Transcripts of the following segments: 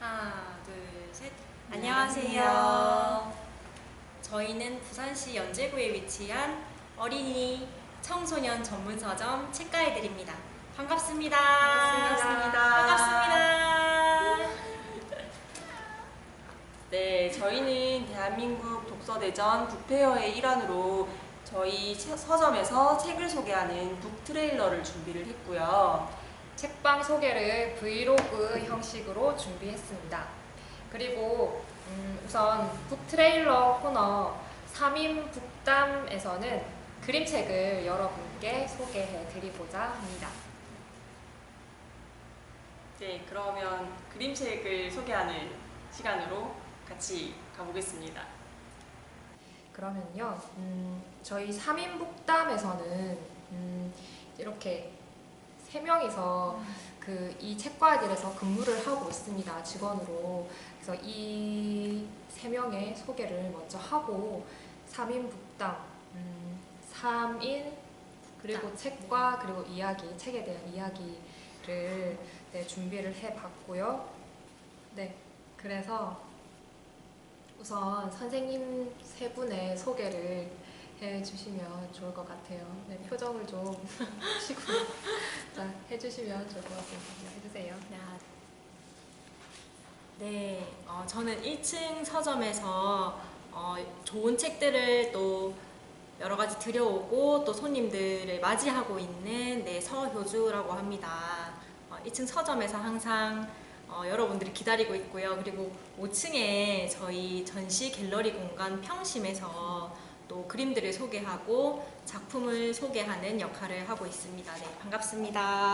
하나, 둘, 셋. 안녕하세요. 저희는 부산시 연제구에 위치한 어린이 청소년 전문 서점 책가이들입니다. 반갑습니다. 반갑습니다. 네, 저희는 대한민국 독서대전 북페어의 일환으로 저희 서점에서 책을 소개하는 북 트레일러를 준비를 했고요. 책방 소개를 브이로그 형식으로 준비했습니다. 그리고 우선 북 트레일러 코너 3인 북담에서는 그림책을 여러분께 소개해 드리고자 합니다. 네, 그러면 그림책을 소개하는 시간으로 같이 가보겠습니다. 그러면요, 저희 3인 북담에서는 이렇게 3명이서 이 책과들에서 근무를 하고 있습니다. 직원으로. 그래서 이 3명의 소개를 먼저 하고 3인 북담, 3인 그리고 책과 그리고 이야기, 책에 대한 이야기를 준비를 해봤고요. 네, 그래서 우선 선생님 3분의 소개를 해주시면 좋을 것 같아요. 네, 표정을 좀 쉬고 자, 해주시면 좋을 것 같습니다. 해주세요. 네, 저는 1층 서점에서 좋은 책들을 또 여러 가지 들여오고 또 손님들을 맞이하고 있는 서효주라고 합니다. 2층 서점에서 항상 여러분들이 기다리고 있고요. 그리고 5층에 저희 전시 갤러리 공간 평심에서 또 그림들을 소개하고 작품을 소개하는 역할을 하고 있습니다. 네, 반갑습니다.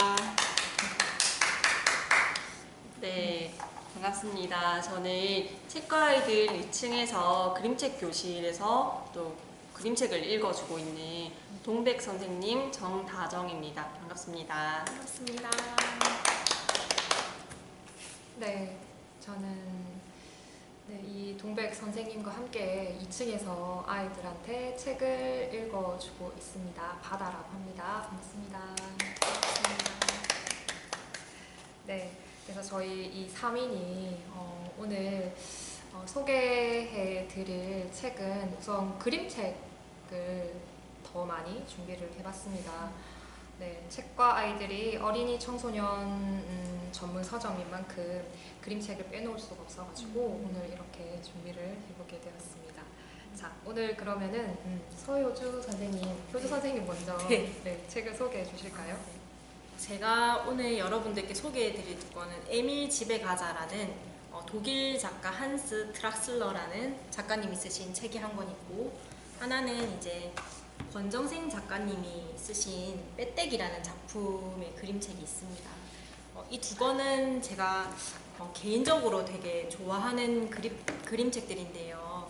네, 반갑습니다. 저는 책과 아이들 2층에서 그림책 교실에서 또 그림책을 읽어주고 있는 동백 선생님 정다정입니다. 반갑습니다. 반갑습니다. 네, 저는 이 동백 선생님과 함께 2층에서 아이들한테 책을 읽어주고 있습니다. 바다라고 합니다. 반갑습니다. 네, 그래서 저희 이 3인이 오늘 소개해 드릴 책은 우선 그림책을 더 많이 준비를 해봤습니다. 네, 책과 아이들이 어린이 청소년 전문 서점인 만큼 그림책을 빼놓을 수가 없어가지고 오늘 이렇게 준비를 해보게 되었습니다. 자, 오늘 그러면은 서효주 선생님, 효주 선생님 먼저 네. 책을 소개해 주실까요? 제가 오늘 여러분들께 소개해드릴 두 권은 에밀 집에 가자라는 독일 작가 한스 트락슬러라는 작가님이 쓰신 책이 한 권 있고, 하나는 이제 권정생 작가님이 쓰신 빼떼기라는 작품의 그림책이 있습니다. 이 두 권은 제가 개인적으로 되게 좋아하는 그림책들인데요.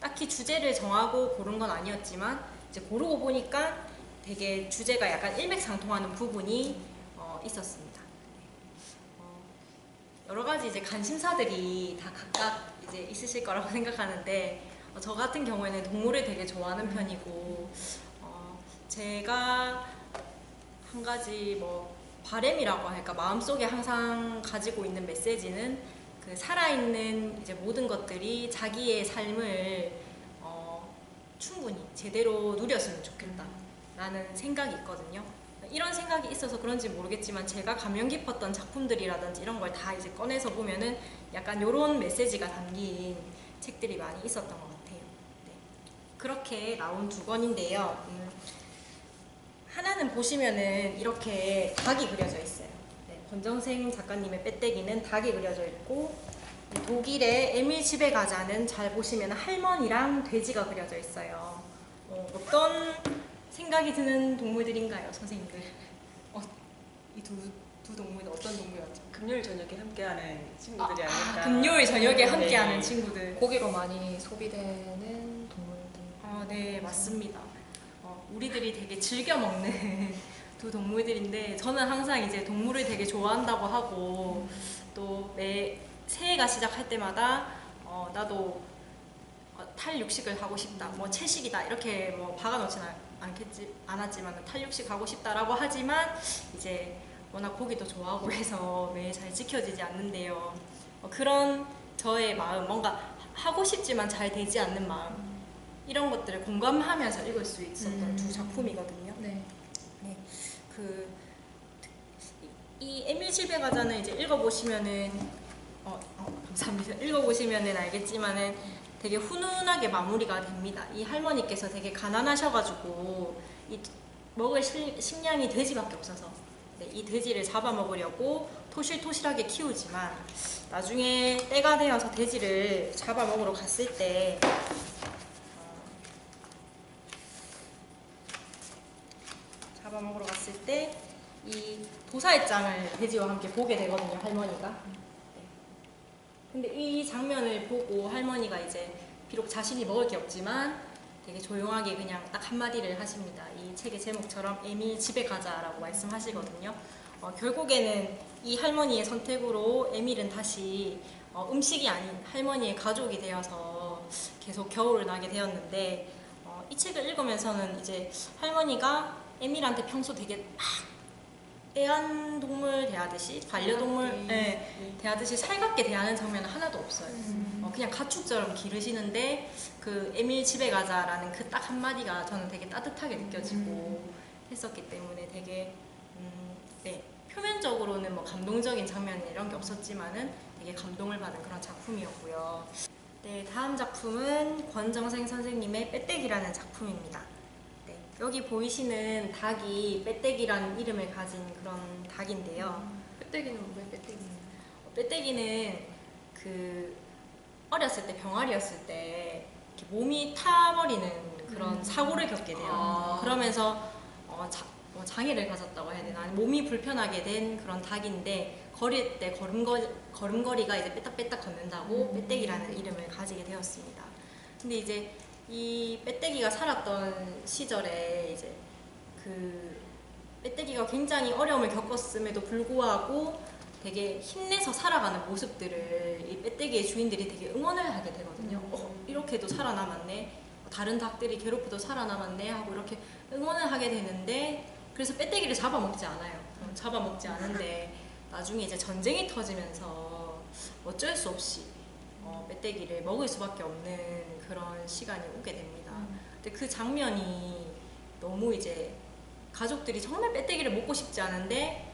딱히 주제를 정하고 고른 건 아니었지만 이제 고르고 보니까 되게 주제가 약간 일맥상통하는 부분이 있었습니다. 여러 가지 이제 관심사들이 다 각각 이제 있으실 거라고 생각하는데, 저 같은 경우에는 동물을 되게 좋아하는 편이고, 제가 한 가지 바램이라고 할까, 마음속에 항상 가지고 있는 메시지는 그 살아있는 이제 모든 것들이 자기의 삶을 충분히 제대로 누렸으면 좋겠다 라는 생각이 있거든요. 이런 생각이 있어서 그런지 모르겠지만 제가 감명 깊었던 작품들이라든지 이런 걸 다 이제 꺼내서 보면은 약간 이런 메시지가 담긴 책들이 많이 있었던 것 같아요. 네. 그렇게 나온 두 권인데요. 하나는 보시면은 이렇게 닭이 그려져 있어요. 네, 권정생 작가님의 빼떼기는 닭이 그려져 있고, 독일의 에밀 집에 가자는 잘 보시면 할머니랑 돼지가 그려져 있어요. 어떤 생각이 드는 동물들인가요, 선생님들? 이 두 동물은 어떤 동물이었죠? 금요일 저녁에 함께하는 친구들이 아닐까. 금요일 저녁에 함께하는 네. 친구들. 고기로 많이 소비되는 동물들. 네, 맞습니다. 우리들이 되게 즐겨 먹는 두 동물들인데, 저는 항상 이제 동물을 되게 좋아한다고 하고, 또 매 새해가 시작할 때마다 나도 탈육식을 하고 싶다, 채식이다 이렇게 박아놓지는 않았지만 탈육식 하고 싶다라고 하지만 이제 워낙 고기도 좋아하고 해서 매일 잘 지켜지지 않는데요. 그런 저의 마음, 뭔가 하고 싶지만 잘 되지 않는 마음, 이런 것들을 공감하면서 읽을 수 있었던 두 작품이거든요. 네. 네, 이 에밀 집에 가자는 이제 읽어보시면은 감사합니다. 읽어보시면은 알겠지만은 되게 훈훈하게 마무리가 됩니다. 이 할머니께서 되게 가난하셔가지고 이 먹을 식량이 돼지밖에 없어서 이 돼지를 잡아먹으려고 토실토실하게 키우지만 나중에 때가 되어서 돼지를 잡아먹으러 갔을 때 이 도사의 장을 돼지와 함께 보게 되거든요, 할머니가. 근데 이 장면을 보고 할머니가 이제 비록 자신이 먹을 게 없지만 되게 조용하게 그냥 딱 한마디를 하십니다. 이 책의 제목처럼 에밀 집에 가자라고 말씀하시거든요. 결국에는 이 할머니의 선택으로 에밀은 다시 음식이 아닌 할머니의 가족이 되어서 계속 겨울을 나게 되었는데 이 책을 읽으면서는 이제 할머니가 에밀한테 평소 되게 막 애완동물 대하듯이 반려동물 대하듯이 살갑게 대하는 장면은 하나도 없어요. 그냥 가축처럼 기르시는데 그 에밀 집에 가자라는 그 딱 한마디가 저는 되게 따뜻하게 느껴지고 했었기 때문에 되게 표면적으로는 뭐 감동적인 장면 이런 게 없었지만은 되게 감동을 받은 그런 작품이었고요. 네, 다음 작품은 권정생 선생님의 빼떼기라는 작품입니다. 여기 보이시는 닭이 빼떼기라는 이름을 가진 그런 닭인데요. 빼떼기는 왜 빼떼기예요? 빼떼기는 그 어렸을 때 병아리였을 때 이렇게 몸이 타버리는 그런 사고를 겪게 돼요. 그러면서 장애를 가졌다고 해야 되나? 몸이 불편하게 된 그런 닭인데 걸을 때 걸음걸이가 이제 빼딱빼딱 걷는다고 빼떼기라는 이름을 가지게 되었습니다. 근데 이제 이 빼떼기가 살았던 시절에 이제 그 빼떼기가 굉장히 어려움을 겪었음에도 불구하고 되게 힘내서 살아가는 모습들을 이 빼떼기의 주인들이 되게 응원을 하게 되거든요. 이렇게도 살아남았네, 다른 닭들이 괴롭혀도 살아남았네 하고 이렇게 응원을 하게 되는데, 그래서 빼떼기를 잡아먹지 않아요. 잡아먹지 않은데 나중에 이제 전쟁이 터지면서 어쩔 수 없이 빼떼기를 먹을 수밖에 없는 그런 시간이 오게 됩니다. 근데 그 장면이 너무 이제 가족들이 정말 빼떼기를 먹고 싶지 않은데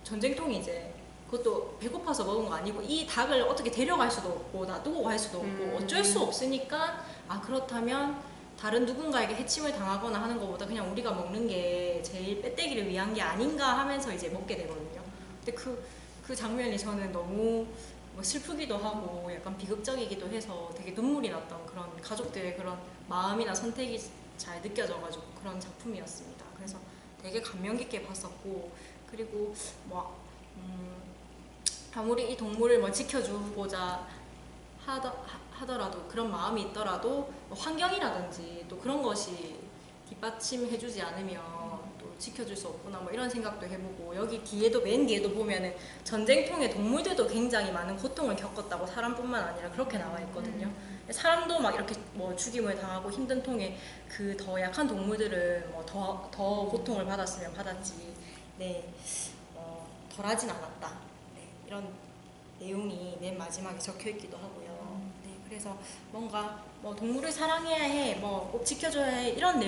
전쟁통이 이제 그것도 배고파서 먹은 거 아니고 이 닭을 어떻게 데려갈 수도 없고 놔두고 갈 수도 없고 어쩔 수 없으니까 그렇다면 다른 누군가에게 해침을 당하거나 하는 것보다 그냥 우리가 먹는 게 제일 빼떼기를 위한 게 아닌가 하면서 이제 먹게 되거든요. 근데 그 장면이 저는 너무 슬프기도 하고 약간 비극적이기도 해서 되게 눈물이 났던 그런 가족들의 그런 마음이나 선택이 잘 느껴져가지고 그런 작품이었습니다. 그래서 되게 감명 깊게 봤었고, 그리고 아무리 이 동물을 지켜주고자 하더라도 그런 마음이 있더라도 환경이라든지 또 그런 것이 뒷받침해주지 않으면 또 지켜줄 수 없구나 이런 생각도 해보고, 여기 뒤에도 맨 뒤에도 보면은 전쟁통에 동물들도 굉장히 많은 고통을 겪었다고, 사람뿐만 아니라 그렇게 나와 있거든요. 사람도 막 이렇게 죽임을 당하고 힘든 통에 그 더 약한 동물들은 더 고통을 받았으면 받았지 덜하진 않았다. 이런 내용이 맨 마지막에 적혀 있기도 하고요. 그래서 뭔가 동물을 사랑해야 해, 꼭 지켜줘야 해 이런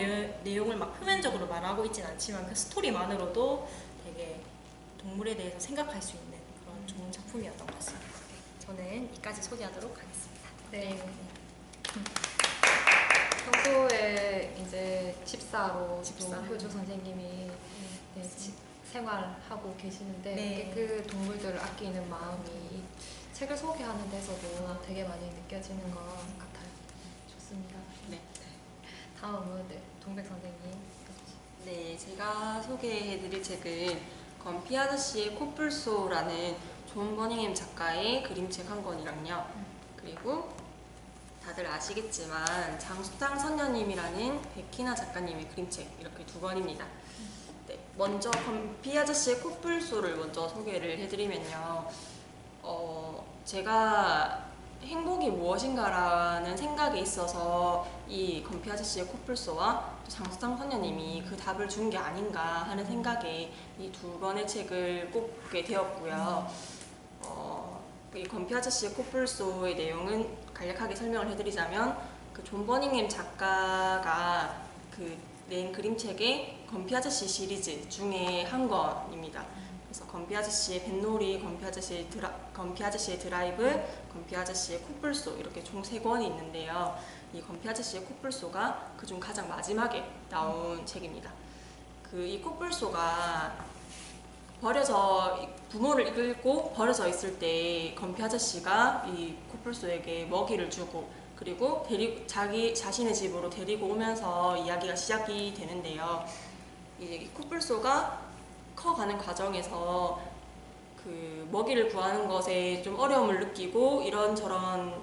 내용을 막 표면적으로 말하고 있진 않지만 그 스토리만으로도 되게 동물에 대해서 생각할 수 있는 그런 좋은 작품이었던 것 같습니다. 저는 이까지 소개하도록 하겠습니다. 네. 평소에 이제 집사로 효주 선생님이 생활하고 계시는데 그 동물들을 아끼는 마음이 이 책을 소개하는 데서도 되게 많이 느껴지는 것 같아요. 좋습니다. 네. 다음은 동백 선생님. 네, 제가 소개해드릴 책은 건피 아저씨의 코뿔소라는 존 버닝햄 작가의 그림책 한 권이랑요. 그리고 다들 아시겠지만 장수탕 선녀님이라는 백희나 작가님의 그림책, 이렇게 두 권입니다. 네, 먼저 건피 아저씨의 코뿔소를 먼저 소개를 해드리면요. 제가 행복이 무엇인가라는 생각에 있어서 이 건피 아저씨의 코뿔소와 장수탕 선녀님이 그 답을 준 게 아닌가 하는 생각에 이 두 권의 책을 꼽게 되었고요. 이 건피 아저씨의 코뿔소의 내용은 간략하게 설명을 해드리자면 그 존 버닝햄 작가가 그 낸 그림책의 건피 아저씨 시리즈 중에 한 권입니다. 그래서 건피 아저씨의 뱃놀이, 건피 아저씨의 드라이브, 건피 아저씨의 코뿔소 이렇게 총 3권이 있는데요. 이 건피 아저씨의 코뿔소가 그중 가장 마지막에 나온 책입니다. 이 코뿔소가 부모를 잃고 버려져 있을 때 건피 아저씨가 이 코뿔소에게 먹이를 주고 그리고 자기 자신의 집으로 데리고 오면서 이야기가 시작이 되는데요. 이 코뿔소가 커가는 과정에서 그 먹이를 구하는 것에 좀 어려움을 느끼고 이런저런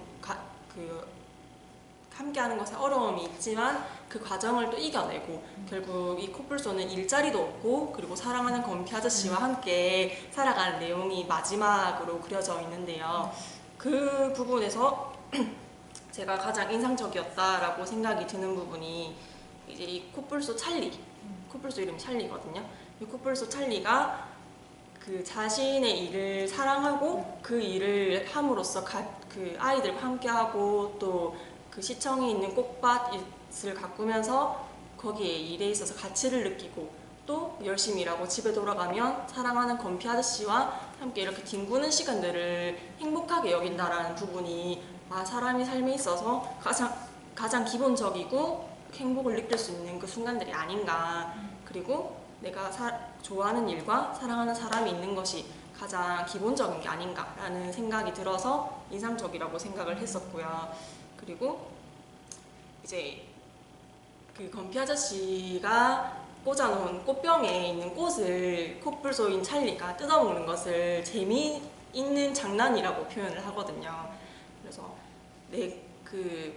함께하는 것에 어려움이 있지만 그 과정을 또 이겨내고 결국 이 코뿔소는 일자리도 없고 그리고 사랑하는 건피 아저씨와 함께 살아가는 내용이 마지막으로 그려져 있는데요. 그 부분에서 제가 가장 인상적이었다라고 생각이 드는 부분이 이제 이 코뿔소 찰리, 코뿔소 이름이 찰리거든요. 이 코뿔소 찰리가 그 자신의 일을 사랑하고 그 일을 함으로써 그 아이들과 함께하고 또 그 시청에 있는 꽃밭을 가꾸면서 거기에 일에 있어서 가치를 느끼고 또 열심히 일하고 집에 돌아가면 사랑하는 건피 아저씨와 함께 이렇게 뒹구는 시간들을 행복하게 여긴다라는 부분이 사람이 삶에 있어서 가장 기본적이고 행복을 느낄 수 있는 그 순간들이 아닌가. 그리고 내가 좋아하는 일과 사랑하는 사람이 있는 것이 가장 기본적인 게 아닌가라는 생각이 들어서 인상적이라고 생각을 했었고요. 그리고 이제 그 건피 아저씨가 꽂아놓은 꽃병에 있는 꽃을 코뿔소인 찰리가 뜯어먹는 것을 재미있는 장난이라고 표현을 하거든요. 그래서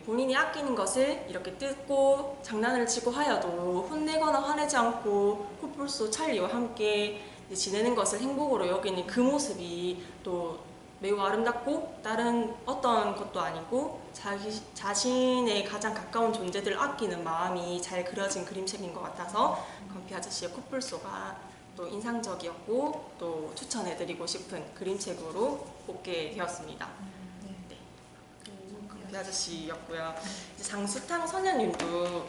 본인이 아끼는 것을 이렇게 뜯고 장난을 치고 하여도 혼내거나 화내지 않고 코뿔소 찰리와 함께 지내는 것을 행복으로 여기는 그 모습이 또 매우 아름답고 다른 어떤 것도 아니고 자신의 가장 가까운 존재들을 아끼는 마음이 잘 그려진 그림책인 것 같아서 건피 아저씨의 코뿔소가 또 인상적이었고 또 추천해드리고 싶은 그림책으로 뽑게 되었습니다. 네. 건피 아저씨였고요. 이제 장수탕 선녀님도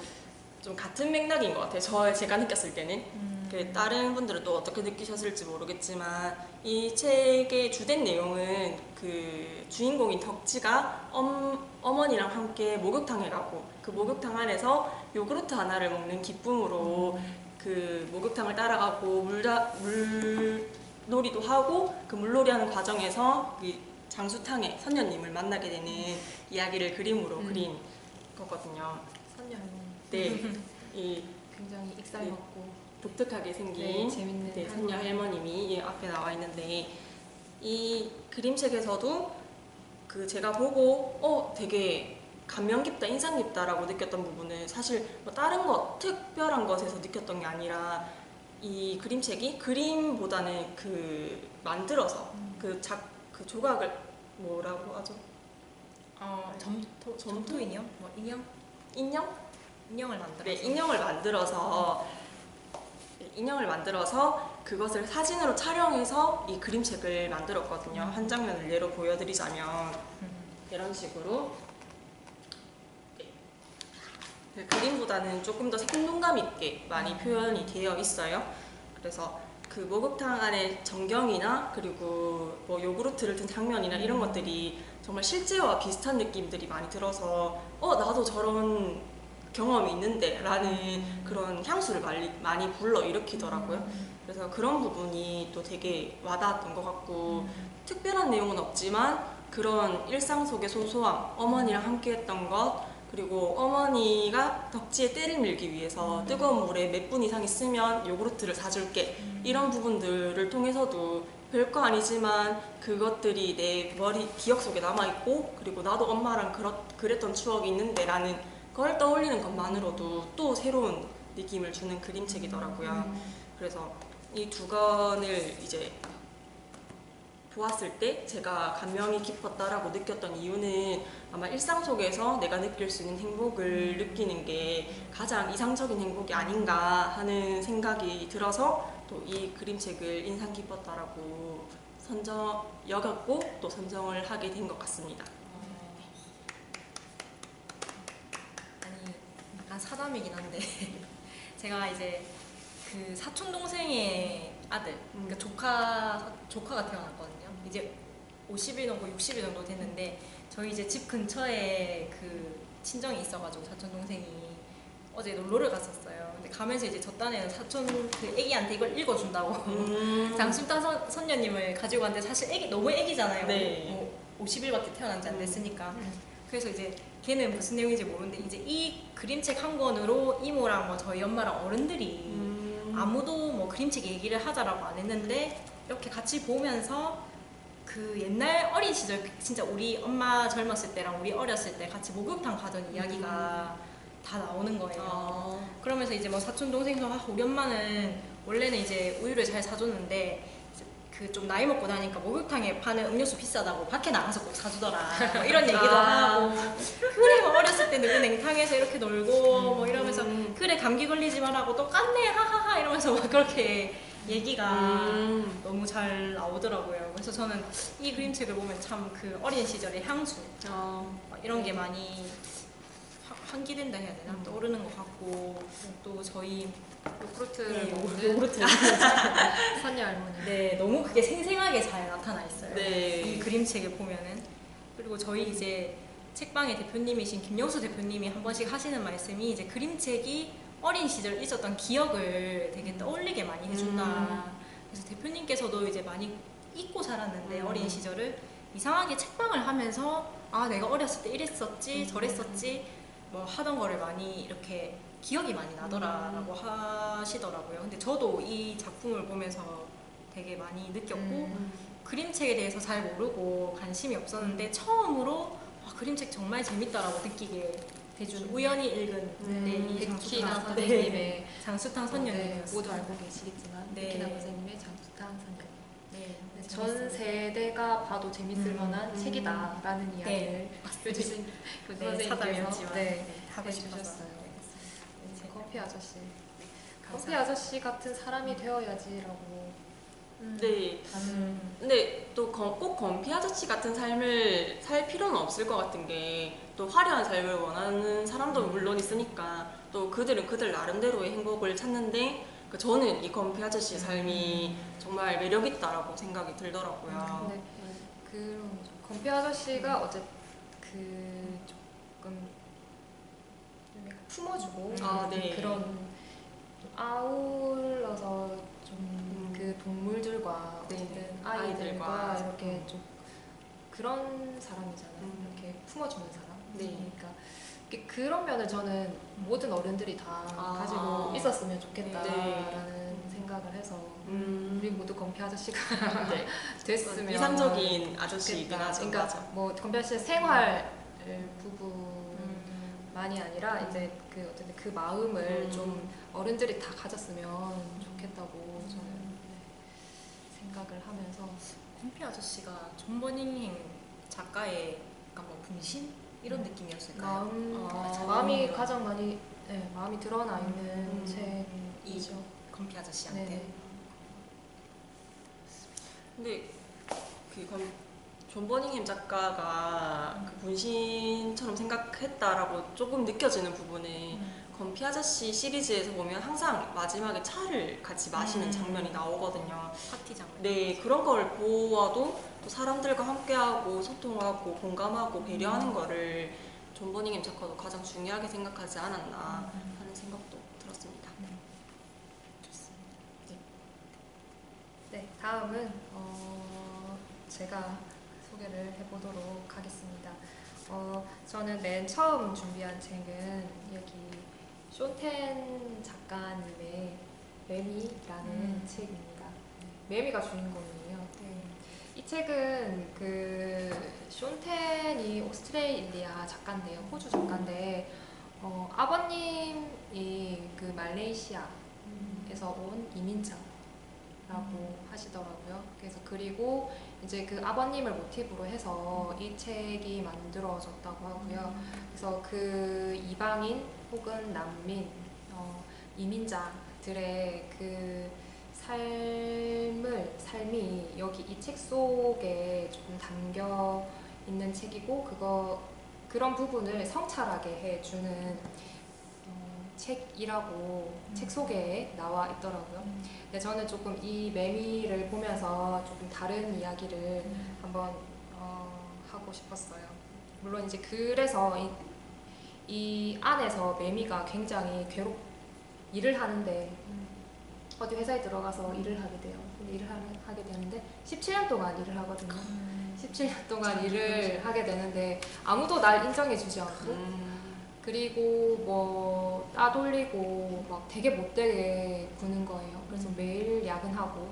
좀 같은 맥락인 것 같아요. 제가 느꼈을 때는. 다른 분들은 또 어떻게 느끼셨을지 모르겠지만 이 책의 주된 내용은 그 주인공인 덕지가 어머니랑 함께 목욕탕에 가고 그 목욕탕 안에서 요구르트 하나를 먹는 기쁨으로 그 목욕탕을 따라가고 물놀이도 하고 그 물놀이하는 과정에서 그 장수탕의 선녀님을 만나게 되는 이야기를 그림으로 그린 거거든요. 선녀님. 네. 굉장히 익살맞고 독특하게 생긴 재밌는 선녀 할머님이 앞에 나와 있는데 이 그림책에서도 제가 보고 되게 감명 깊다, 인상 깊다라고 느꼈던 부분은 사실 뭐 다른 특별한 것에서 느꼈던 게 아니라 이 그림책이 그림보다는 만들어서 그 조각을 뭐라고 하죠? 점토 인형? 뭐 인형? 인형을 만들어서. 네, 인형을 만들어서 그것을 사진으로 촬영해서 이 그림책을 만들었거든요. 한 장면을 예로 보여드리자면 이런 식으로 그림보다는 조금 더 생동감 있게 많이 표현이 되어 있어요. 그래서 그 목욕탕 안에 전경이나 그리고 뭐 요구르트를 든 장면이나 이런 것들이 정말 실제와 비슷한 느낌들이 많이 들어서 나도 저런 경험이 있는데 라는 그런 향수를 많이 불러일으키더라고요. 그래서 그런 부분이 또 되게 와닿았던 것 같고 특별한 내용은 없지만 그런 일상 속의 소소함, 어머니랑 함께 했던 것 그리고 어머니가 덕지에 때를 밀기 위해서 뜨거운 물에 몇 분 이상 있으면 요구르트를 사줄게 이런 부분들을 통해서도 별거 아니지만 그것들이 내 기억 속에 남아있고 그리고 나도 엄마랑 그랬던 추억이 있는데 라는 그걸 떠올리는 것만으로도 또 새로운 느낌을 주는 그림책이더라고요. 그래서 이 두 권을 이제 보았을 때 제가 감명이 깊었다라고 느꼈던 이유는 아마 일상 속에서 내가 느낄 수 있는 행복을 느끼는 게 가장 이상적인 행복이 아닌가 하는 생각이 들어서 또 이 그림책을 인상 깊었다라고 여겼고 또 선정을 하게 된 것 같습니다. 아니 약간 사담이긴 한데 제가 이제 그 사촌 동생의 아들, 그러니까 조카가 태어났거든요. 이제 50일 넘고 60일 정도 됐는데 저희 이제 집 근처에 그 친정이 있어가지고 사촌 동생이 어제 놀러를 갔었어요. 근데 가면서 이제 저 딴에는 사촌 그 애기한테 이걸 읽어준다고 장순타 선녀님을 가지고 갔는데 사실 애기 너무 애기잖아요. 네. 뭐 50일밖에 태어난 지 안 됐으니까. 그래서 이제 걔는 무슨 내용인지 모르는데 이제 이 그림책 한 권으로 이모랑 뭐 저희 엄마랑 어른들이 아무도 뭐 그림책 얘기를 하자라고 안 했는데 이렇게 같이 보면서 그 옛날 어린 시절 진짜 우리 엄마 젊었을 때랑 우리 어렸을 때 같이 목욕탕 가던 이야기가 다 나오는 거예요. 그러면서 이제 뭐 사촌 동생도 우리 엄마는 원래는 이제 우유를 잘 사줬는데 그 좀 나이 먹고 나니까 목욕탕에 파는 음료수 비싸다고 밖에 나가서 꼭 사주더라 뭐 이런 얘기도 하고 그래 뭐 어렸을 때 누구 냉탕에서 이렇게 놀고 뭐 이러면서 그래 감기 걸리지 말라고 똑같네 하하하 이러면서 막 그렇게 얘기가 너무 잘 나오더라고요. 그래서 저는 이 그림책을 보면 참 그 어린 시절의 향수 이런 게 많이 환기된다 해야 되나? 떠오르는 것 같고 또 저희 요구르트를 네, 먹는 요구르트 선녀 할머니. 네, 너무 그게 생생하게 잘 나타나 있어요. 네. 이 그림책을 보면은. 그리고 저희 이제 책방의 대표님이신 김영수 대표님이 한 번씩 하시는 말씀이 이제 그림책이 어린 시절 있었던 기억을 되게 떠올리게 많이 해준다. 그래서 대표님께서도 이제 많이 잊고 살았는데 어린 시절을 이상하게 책방을 하면서 아 내가 어렸을 때 이랬었지 저랬었지 뭐 하던 거를 많이 이렇게 기억이 많이 나더라라고 하시더라고요. 근데 저도 이 작품을 보면서 되게 많이 느꼈고 그림책에 대해서 잘 모르고 관심이 없었는데 처음으로 아, 그림책 정말 재밌다라고 느끼게 해준 우연히 읽은 네, 이 백희나 장수탕 선생님의 장수탕 네, 선녀님이었어요. 모두 알고 계시겠지만 네. 백희나 선생님의 장수탕 선녀님. 네, 네, 전 세대가 봐도 재밌을 만한 책이다라는 이야기를 해주신 그 네, 선생님께서 사담이었지만 하고 해주셨어요. 커피 아저씨. 커피 감사합니다. 아저씨 같은 사람이 되어야지라고. 네. 근데 또 꼭 건피 아저씨 같은 삶을 살 필요는 없을 것 같은 게 또 화려한 삶을 원하는 사람도 물론 있으니까 또 그들은 그들 나름대로의 행복을 찾는데 저는 이 건피 아저씨의 삶이 정말 매력있다라고 생각이 들더라고요. 네. 그런 거죠. 건피 아저씨가 어제 그 조금 좀 약간 품어주고 네. 그런 좀 아울러서 좀 그 동물들과 네. 어쨌든 아이들과 아이들과 이렇게 좀 그런 사람이잖아요. 이렇게 품어주는 사람. 네. 그러니까 그런 면을 저는 모든 어른들이 다 가지고 있었으면 좋겠다라는 생각을 해서 우리 모두 건피 아저씨가 네. 됐으면 이상적인 아저씨이긴 좋겠다. 하죠. 그러니까 맞아. 뭐 건피 아저씨의 생활 부분만이 아니라 이제 그 어쨌든 그 마음을 좀 어른들이 다 가졌으면 좋겠다고 저는 생각을 하면서 콤피 아저씨가 존 버닝햄 작가의 약간 뭐 분신 이런 느낌이었을까요? 마음이 가장 많이 마음이 드러나 있는 책이죠. 콤피 아저씨한테. 네네. 근데 존 버닝햄 작가가 그 분신처럼 생각했다라고 조금 느껴지는 부분에 건피 아저씨 시리즈에서 보면 항상 마지막에 차를 같이 마시는 장면이 나오거든요. 파티 장면. 네, 그런 걸 보아도 또 사람들과 함께하고 소통하고 공감하고 배려하는 거를 존 버닝햄 작가도 가장 중요하게 생각하지 않았나 하는 생각도 들었습니다. 네, 다음은 제가 소개를 해보도록 하겠습니다. 저는 맨 처음 준비한 책은 여기 쇼텐 작가님의 매미라는 책입니다. 매미가 주인공이에요. 이 책은 그 쇼텐이 오스트레일리아 작가인데요, 호주 작가인데 아버님이 그 말레이시아에서 온 이민자라고 하시더라고요. 그래서 그리고 이제 그 아버님을 모티브로 해서 이 책이 만들어졌다고 하고요. 그래서 그 이방인 혹은 난민 이민자들의 그 삶이 여기 이 책 속에 조금 담겨 있는 책이고 그런 부분을 성찰하게 해주는 책이라고 책 소개에 나와 있더라고요. 근데 저는 조금 이 매미를 보면서 조금 다른 이야기를 한번 하고 싶었어요. 물론 이제 그래서 이 안에서 매미가 굉장히 일을 하는데 어디 회사에 들어가서 일을 하게 돼요. 근데 하게 되는데 17년 동안 일을 하거든요. 17년 동안 일을 하게 되는데 아무도 날 인정해주지 않고 그리고 뭐 따돌리고 막 되게 못되게 구는 거예요. 그래서 매일 야근하고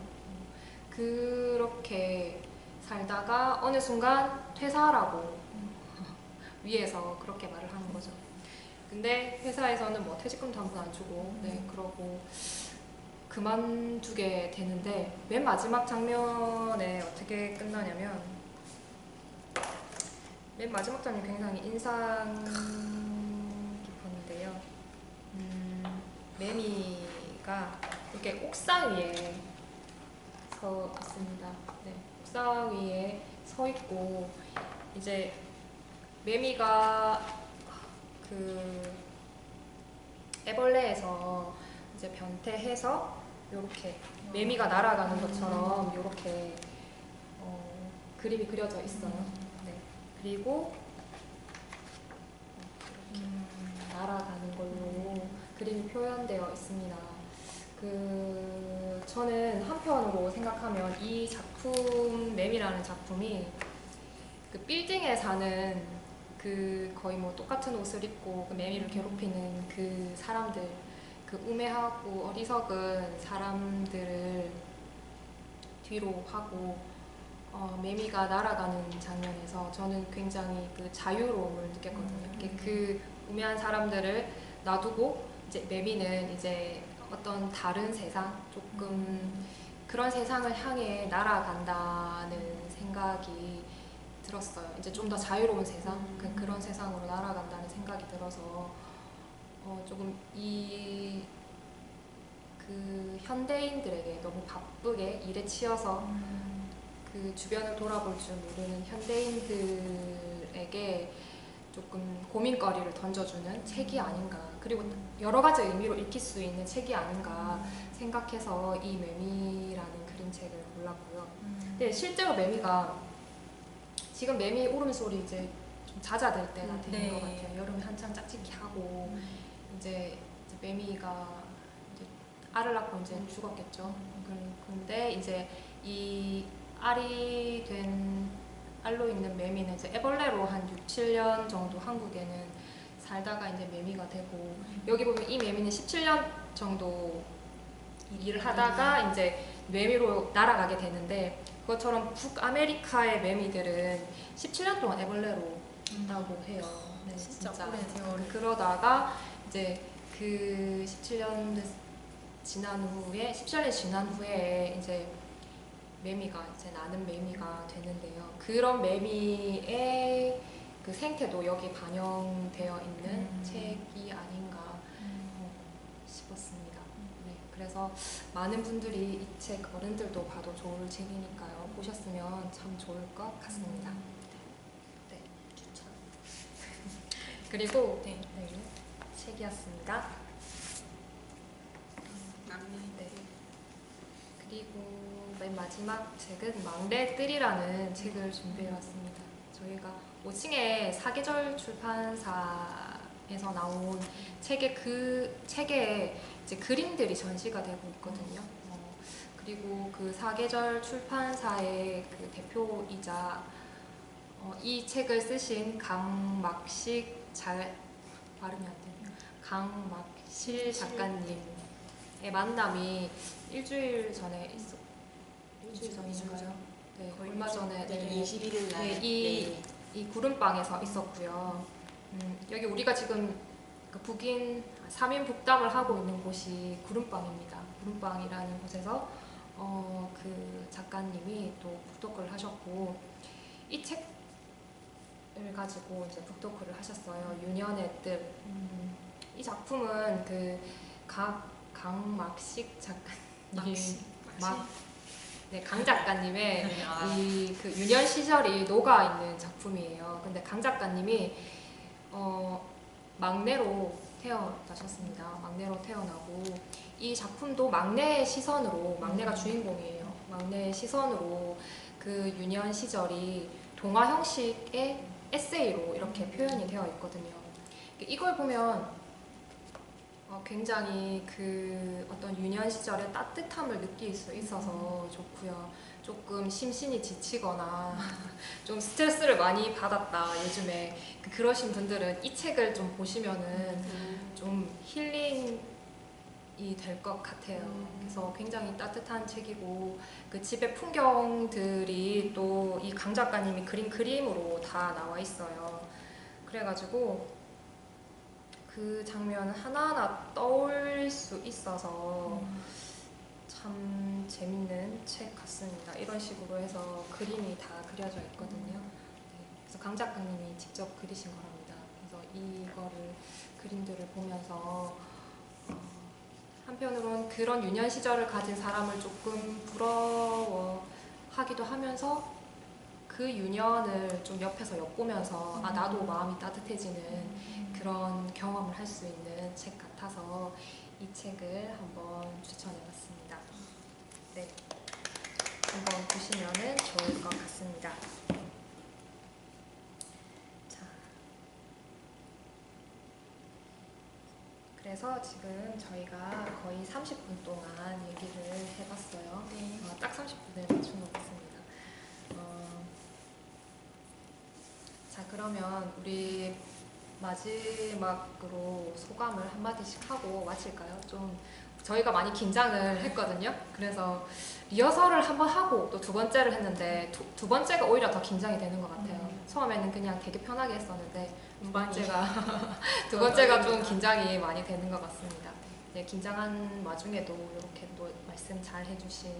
그렇게 살다가 어느 순간 퇴사하라고 위에서 그렇게 말을 하는 거죠. 근데 회사에서는 뭐 퇴직금도 한 번 안 주고 그러고 그만두게 되는데 맨 마지막 장면에 어떻게 끝나냐면 맨 마지막 장면 굉장히 인상 깊었는데요. 매미가 이렇게 옥상 위에 서 있습니다. 네, 옥상 위에 서 있고 이제 매미가 그 애벌레에서 이제 변태해서 이렇게 매미가 날아가는 것처럼 이렇게 그림이 그려져 있어요. 네. 그리고 이렇게 날아가는 걸로 그림이 표현되어 있습니다. 저는 한편으로 생각하면 이 작품 매미라는 작품이 그 빌딩에 사는 거의 뭐 똑같은 옷을 입고 그 매미를 괴롭히는 그 사람들, 그 우매하고 어리석은 사람들을 뒤로 하고 매미가 날아가는 장면에서 저는 굉장히 그 자유로움을 느꼈거든요. 그 우매한 사람들을 놔두고 이제 매미는 이제 어떤 다른 세상, 조금 그런 세상을 향해 날아간다는 생각이 들었어요. 이제 좀 더 자유로운 세상, 그런 세상으로 날아간다는 생각이 들어서 조금 그 현대인들에게 너무 바쁘게 일에 치여서 그 주변을 돌아볼 줄 모르는 현대인들에게 조금 고민거리를 던져주는 책이 아닌가, 그리고 여러 가지 의미로 읽힐 수 있는 책이 아닌가 생각해서 이 매미라는 그림책을 골랐고요. 근데 실제로 매미가 지금 매미 울음소리 이제 좀 잦아들 때가 되는 것 같아요. 여름에 한창 짝짓기 하고 이제 매미가 이제 알을 낳고 이제 죽었겠죠. 근데 이제 이 알이 된 알로 있는 매미는 이제 애벌레로 한 6, 7년 정도 한국에는 살다가 이제 매미가 되고, 여기 보면 이 매미는 17년 정도 일을 하다가 이제 매미로 날아가게 되는데, 그것처럼 북아메리카의 매미들은 17년 동안 애벌레로 있다고 해요. 네, 진짜 오랜 세월. 그러다가 이제 그 17년 지난 후에 이제 매미가 이제 나는 매미가 되는데요. 그런 매미의 그 생태도 여기 반영되어 있는 책이 아닌가 싶었습니다. 네, 그래서 많은 분들이 이 책 어른들도 봐도 좋을 책이니까요. 보셨으면 참 좋을 것 같습니다. 네, 추천. 그리고 네, 책이었습니다. 네. 그리고 맨 마지막 책은 망래뜰이라는 책을 준비해왔습니다. 저희가 5층에 사계절 출판사에서 나온 책에 이제 그림들이 전시가 되고 있거든요. 그리고 그 사계절 출판사의 그 대표이자 이 책을 쓰신 발음이 안 되네요. 강막실 작가님의 만남이 일주일 전인가요? 네, 얼마 전에 21일 날 이 구름방에서 있었고요. 여기 우리가 지금 그 북인 3인 북담을 하고 있는 곳이 구름방입니다. 구름방이라는 곳에서 그 작가님이 또 북토크를 하셨고, 이 책을 가지고 이제 북토크를 하셨어요. 유년의 뜰. 이 작품은 그 강막식 작가님 네, 강 작가님의 네, 아. 이 그 유년 시절이 녹아 있는 작품이에요. 근데 강 작가님이 막내로 태어나셨습니다. 막내로 태어나고 이 작품도 막내의 시선으로, 막내가 주인공이에요. 막내의 시선으로 그 유년 시절이 동화 형식의 에세이로 이렇게 표현이 되어 있거든요. 이걸 보면 굉장히 그 어떤 유년 시절의 따뜻함을 느낄 수 있어서 좋고요. 조금 심신이 지치거나 좀 스트레스를 많이 받았다 요즘에 그러신 분들은 이 책을 좀 보시면은 좀 힐링이 될 것 같아요. 그래서 굉장히 따뜻한 책이고 그 집의 풍경들이 또 이 강 작가님이 그린 그림으로 다 나와 있어요. 그래가지고 그 장면 하나하나 떠올릴 수 있어서 참 재밌는 책 같습니다. 이런 식으로 해서 그림이 다 그려져 있거든요. 네, 그래서 강 작가님이 직접 그리신 거랍니다. 그래서 이거를 그림들을 보면서 한편으론 그런 유년 시절을 가진 사람을 조금 부러워하기도 하면서 그 유년을 좀 옆에서 엿보면서 나도 마음이 따뜻해지는 그런 경험을 할 수 있는 책 같아서 이 책을 한번 추천해봤습니다. 네, 한번 보시면은 좋을 것 같습니다. 자, 그래서 지금 저희가 거의 30분 동안 얘기를 해봤어요. 네. 딱 30분을 맞춘 것 같습니다. 자, 그러면 우리 마지막으로 소감을 한마디씩 하고 마칠까요? 좀 저희가 많이 긴장을 했거든요. 그래서 리허설을 한번 하고 또 두 번째를 했는데 두 번째가 오히려 더 긴장이 되는 것 같아요. 처음에는 그냥 되게 편하게 했었는데 두 번째가 좀 긴장이 많이 되는 것 같습니다. 네, 긴장한 와중에도 이렇게 또 말씀 잘 해주신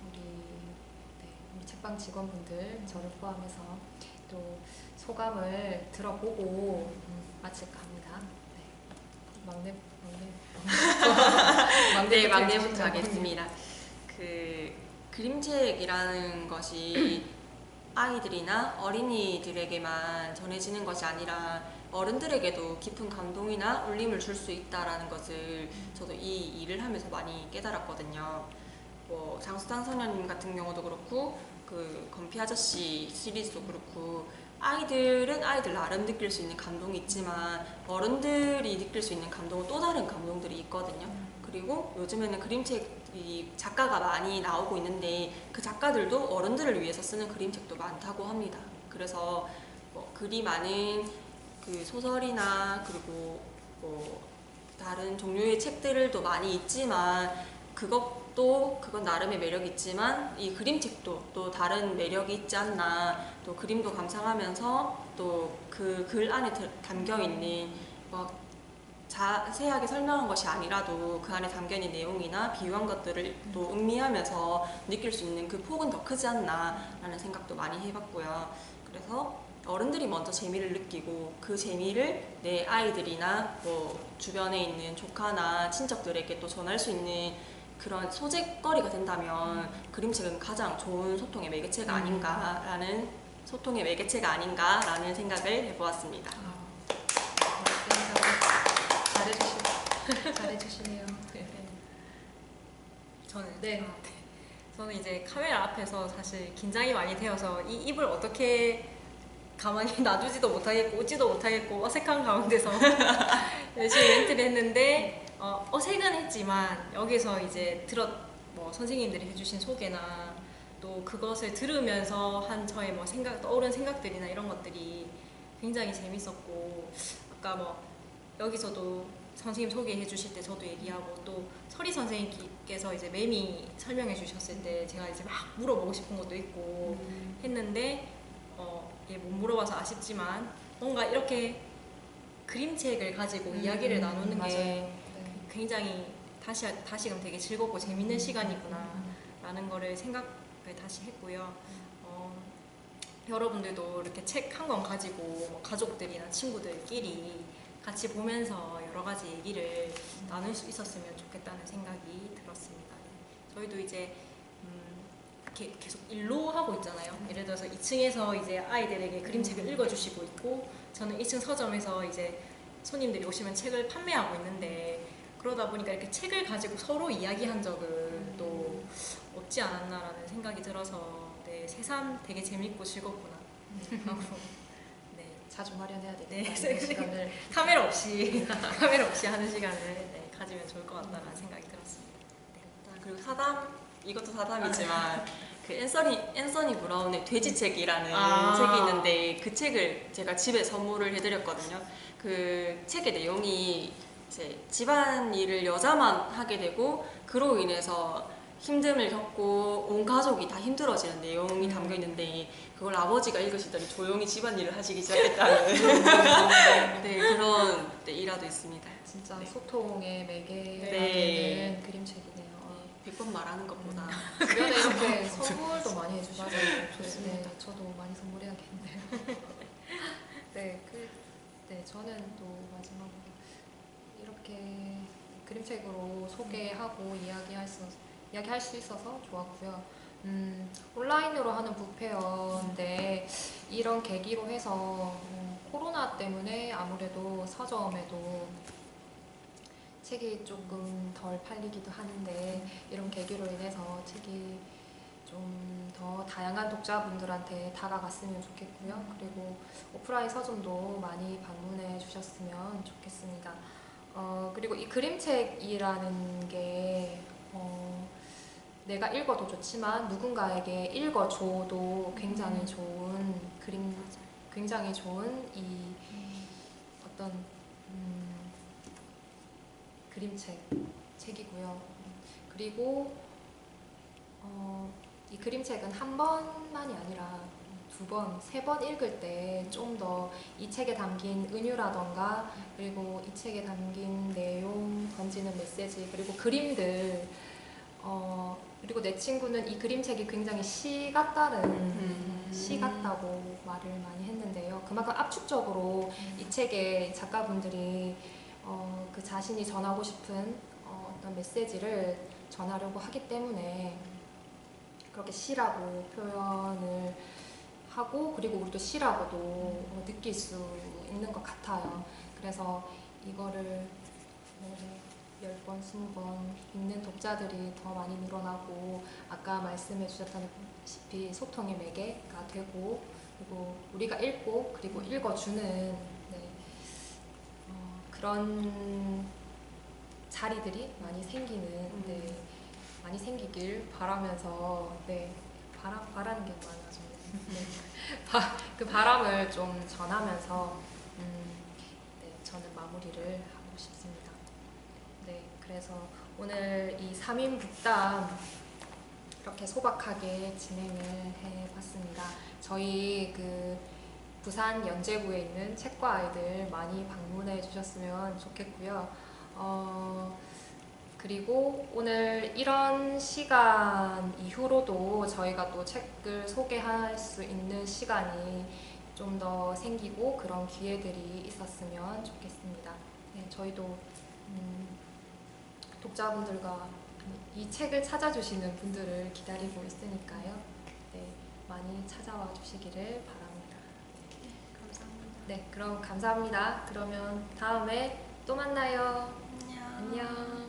우리 책방 직원분들 저를 포함해서 또 소감을 들어보고 마칠까 합니다. 네. 네, 막내부터 하겠습니다. 그 그림책이라는 것이 아이들이나 어린이들에게만 전해지는 것이 아니라 어른들에게도 깊은 감동이나 울림을 줄 수 있다라는 것을 저도 이 일을 하면서 많이 깨달았거든요. 뭐 장수당 선녀님 같은 경우도 그렇고 그 건피 아저씨 시리즈도 그렇고 아이들은 아이들 나름 느낄 수 있는 감동이 있지만 어른들이 느낄 수 있는 감동은 또 다른 감동들이 있거든요. 그리고 요즘에는 그림책이 작가가 많이 나오고 있는데 그 작가들도 어른들을 위해서 쓰는 그림책도 많다고 합니다. 그래서 뭐 글이 많은 그 소설이나 그리고 뭐 다른 종류의 책들도 많이 있지만 그건 나름의 매력이 있지만 이 그림책도 또 다른 매력이 있지 않나. 또 그림도 감상하면서 또 그 글 안에 담겨있는 막 자세하게 설명한 것이 아니라도 그 안에 담겨있는 내용이나 비유한 것들을 또 음미하면서 느낄 수 있는 그 폭은 더 크지 않나 라는 생각도 많이 해봤고요. 그래서 어른들이 먼저 재미를 느끼고 그 재미를 내 아이들이나 뭐 주변에 있는 조카나 친척들에게 또 전할 수 있는 그런 소재거리가 된다면 그림책은 가장 좋은 소통의 매개체가 아닌가라는 생각을 해보았습니다. 잘해주시네요. 저는 이제 카메라 앞에서 사실 긴장이 많이 되어서 이 입을 어떻게 가만히 놔두지도 못하겠고 웃지도 못하겠고 어색한 가운데서 열심히 멘트를 했는데 어색은 했지만 여기서 이제 뭐 선생님들이 해주신 소개나 또 그것을 들으면서 한 저의 뭐 떠오른 생각들이나 이런 것들이 굉장히 재밌었고 아까 뭐 여기서도 선생님 소개해 주실 때 저도 얘기하고 또 설희 선생님께서 이제 매미 설명해 주셨을 때 제가 이제 막 물어보고 싶은 것도 있고 했는데 못 물어봐서 아쉽지만 뭔가 이렇게 그림책을 가지고 이야기를 나누는 게 굉장히 다시금 되게 즐겁고 재밌는 시간이구나 라는 거를 생각을 다시 했고요. 여러분들도 이렇게 책 한 권 가지고 뭐 가족들이나 친구들끼리 같이 보면서 여러 가지 얘기를 나눌 수 있었으면 좋겠다는 생각이 들었습니다. 저희도 이제 계속 일로 하고 있잖아요. 예를 들어서 2층에서 이제 아이들에게 그림책을 읽어주시고 있고, 저는 1층 서점에서 이제 손님들이 오시면 책을 판매하고 있는데, 그러다 보니까 이렇게 책을 가지고 서로 이야기한 적은 또 없지 않았나라는 생각이 들어서, 네, 새삼 되게 재밌고 즐겁구나 하고, 네, 자주 마련해야 네, 되겠다. 이런 시간을. 카메라 없이 카메라 없이 하는 시간을, 네, 가지면 좋을 것 같다는 생각이 들었습니다. 그리고 이것도 사담이지만 그 앤서니 브라운의 돼지책이라는 아. 책이 있는데 그 책을 제가 집에 선물을 해드렸거든요. 그 책의 내용이 이제 집안일을 여자만 하게 되고 그로 인해서 힘듦을 겪고 온 가족이 다 힘들어지는 내용이 담겨 있는데, 그걸 아버지가 읽으시더니 조용히 집안일을 하시기 시작했다는 네, 그런 네, 일화도 있습니다. 진짜 네. 소통의 매개가 네. 되는 그림책이네요. 100번 말하는 것보다 주변에 이렇게 선물도 많이 해주시고 좋습니다. 네, 저도 많이 선물해야겠네요. 네, 저는 또 마지막으로 이렇게 그림책으로 소개하고 이야기할 수 있어서 좋았고요. 온라인으로 하는 북페어인데 이런 계기로 해서 코로나 때문에 아무래도 서점에도 책이 조금 덜 팔리기도 하는데, 이런 계기로 인해서 책이 좀 더 다양한 독자분들한테 다가갔으면 좋겠고요. 그리고 오프라인 서점도 많이 방문해 주셨으면 좋겠습니다. 그리고 이 그림책이라는 게 내가 읽어도 좋지만 누군가에게 읽어줘도 굉장히 좋은 굉장히 좋은 이 어떤 책이고요. 그리고 이 그림책은 한 번만이 아니라 2번, 3번 읽을 때 좀 더 이 책에 담긴 은유라던가, 그리고 이 책에 담긴 내용, 던지는 메시지, 그리고 그림들, 그리고 내 친구는 이 그림책이 굉장히 시 같다고 말을 많이 했는데요. 그만큼 압축적으로 이 책에 작가분들이 그 자신이 전하고 싶은 어떤 메시지를 전하려고 하기 때문에 그렇게 시라고 표현을 하고, 그리고 우리도 시라고도 느낄 수 있는 것 같아요. 그래서 이거를 10번, 20번 읽는 독자들이 더 많이 늘어나고, 아까 말씀해 주셨다시피 소통의 매개가 되고, 그리고 우리가 읽고 그리고 읽어주는, 네, 그런 자리들이 많이 많이 생기길 바라면서, 네, 바라는 게 많아져. 네. 그 바람을 좀 전하면서 네, 저는 마무리를 하고 싶습니다. 네, 그래서 오늘 이 3인 북담 이렇게 소박하게 진행을 해봤습니다. 저희 그 부산 연제구에 있는 책과 아이들 많이 방문해 주셨으면 좋겠고요. 그리고 오늘 이런 시간 이후로도 저희가 또 책을 소개할 수 있는 시간이 좀 더 생기고 그런 기회들이 있었으면 좋겠습니다. 네, 저희도 독자분들과 이 책을 찾아주시는 분들을 기다리고 있으니까요. 네, 많이 찾아와 주시기를 바랍니다. 감사합니다. 네, 그럼 감사합니다. 그러면 다음에 또 만나요. 안녕. 안녕.